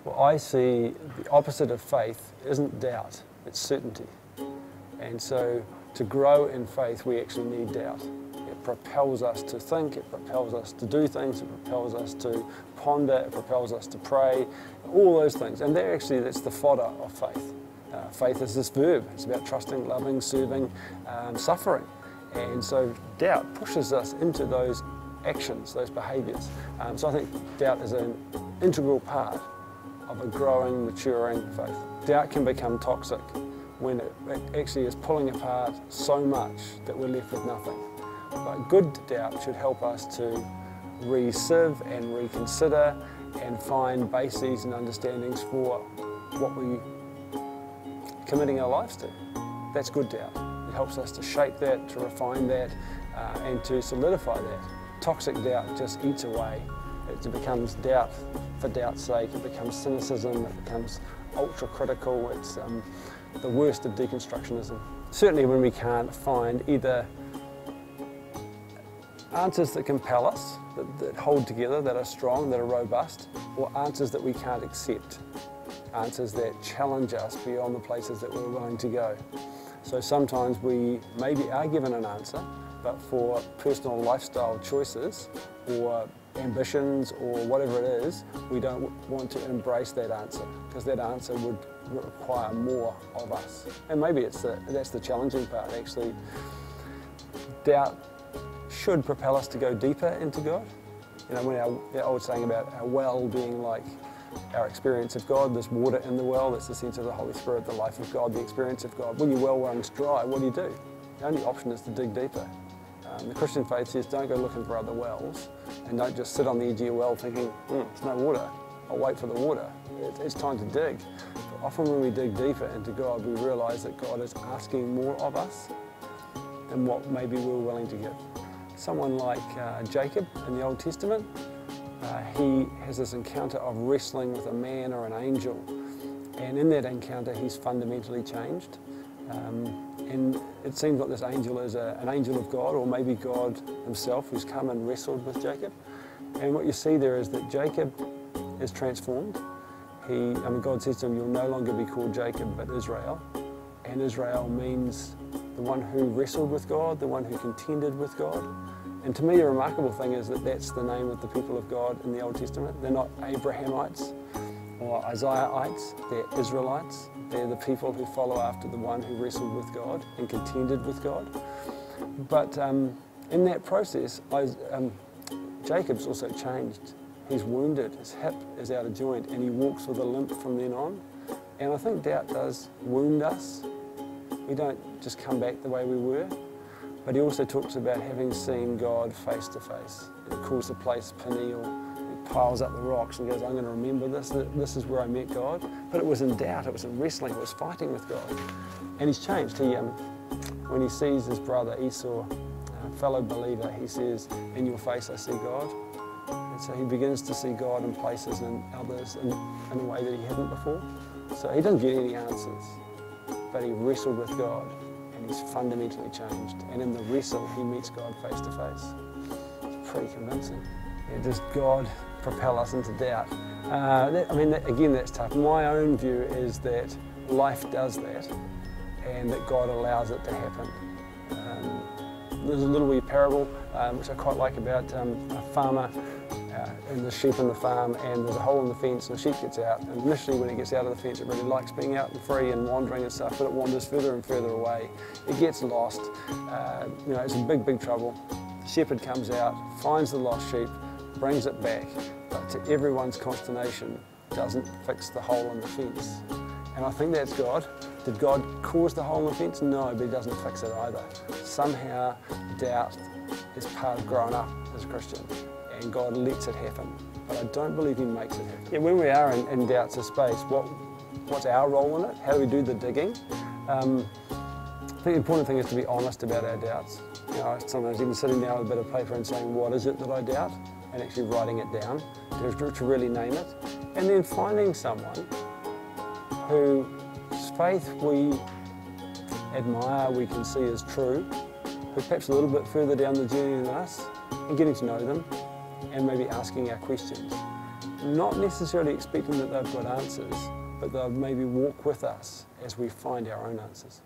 Well, I see the opposite of faith isn't doubt, it's certainty. And so to grow in faith, we actually need doubt. It propels us to think, it propels us to do things, it propels us to ponder, it propels us to pray, all those things. And that's the fodder of faith. Faith is this verb. It's about trusting, loving, serving, suffering. And so doubt pushes us into those actions, those behaviours. So I think doubt is an integral part of a growing, maturing faith. Doubt can become toxic when it actually is pulling apart so much that we're left with nothing. But good doubt should help us to re-sieve and reconsider and find bases and understandings for what we're committing our lives to. That's good doubt. It helps us to shape that, to refine that, and to solidify that. Toxic doubt just eats away. It becomes doubt for doubt's sake. It becomes cynicism. It becomes ultra-critical. It's the worst of deconstructionism. Certainly when we can't find either answers that compel us, that hold together, that are strong, that are robust, or answers that we can't accept, answers that challenge us beyond the places that we're willing to go. So sometimes we maybe are given an answer, but for personal lifestyle choices or ambitions or whatever it is, we don't want to embrace that answer because that answer would require more of us. And maybe that's the challenging part, actually. Doubt should propel us to go deeper into God. You know, when the old saying about our well being like our experience of God, there's water in the well, that's the sense of the Holy Spirit, the life of God, the experience of God. When your well runs dry, what do? The only option is to dig deeper. The Christian faith says don't go looking for other wells and don't just sit on the edge of your well thinking, there's no water, I'll wait for the water. It's time to dig. But often when we dig deeper into God, we realise that God is asking more of us than what maybe we're willing to give. Someone like Jacob in the Old Testament, he has this encounter of wrestling with a man or an angel, and in that encounter he's fundamentally changed. And it seems like this angel is an angel of God, or maybe God himself, who's come and wrestled with Jacob. And what you see there is that Jacob is transformed. God says to him, you'll no longer be called Jacob, but Israel. And Israel means the one who wrestled with God, the one who contended with God. And to me, the remarkable thing is that that's the name of the people of God in the Old Testament. They're not Abrahamites or Isaiahites, they're Israelites. They're the people who follow after the one who wrestled with God and contended with God. But in that process, Jacob's also changed. He's wounded, his hip is out of joint, and he walks with a limp from then on. And I think doubt does wound us. We don't just come back the way we were. But he also talks about having seen God face to face. He calls the place Peniel. He piles up the rocks and goes, I'm going to remember this. This is where I met God. But it was in doubt, it was in wrestling, it was fighting with God. And he's changed. When he sees his brother Esau, a fellow believer, he says, in your face I see God. And so he begins to see God in places and others in a way that he hadn't before. So he doesn't get any answers, but he wrestled with God. And he's fundamentally changed. And in the wrestle, he meets God face to face. It's pretty convincing. Does God propel us into doubt? Again, that's tough. My own view is that life does that, and that God allows it to happen. There's a little wee parable, which I quite like, about a farmer and the sheep in the farm, and there's a hole in the fence and the sheep gets out, and initially when it gets out of the fence it really likes being out and free and wandering and stuff, but it wanders further and further away. It gets lost, it's in big trouble. The shepherd comes out, finds the lost sheep, brings it back, but to everyone's consternation doesn't fix the hole in the fence. And I think that's God. Did God cause the hole in the fence? No, but he doesn't fix it either. Somehow doubt is part of growing up as a Christian, and God lets it happen. But I don't believe he makes it happen. Yeah, when we are in doubts of space, what's our role in it? How do we do the digging? I think the important thing is to be honest about our doubts. Sometimes even sitting down with a bit of paper and saying, what is it that I doubt? And actually writing it down to really name it. And then finding someone whose faith we admire, we can see as true, who's perhaps a little bit further down the journey than us, and getting to know them, and maybe asking our questions. not necessarily expecting that they've got answers, but they'll maybe walk with us as we find our own answers.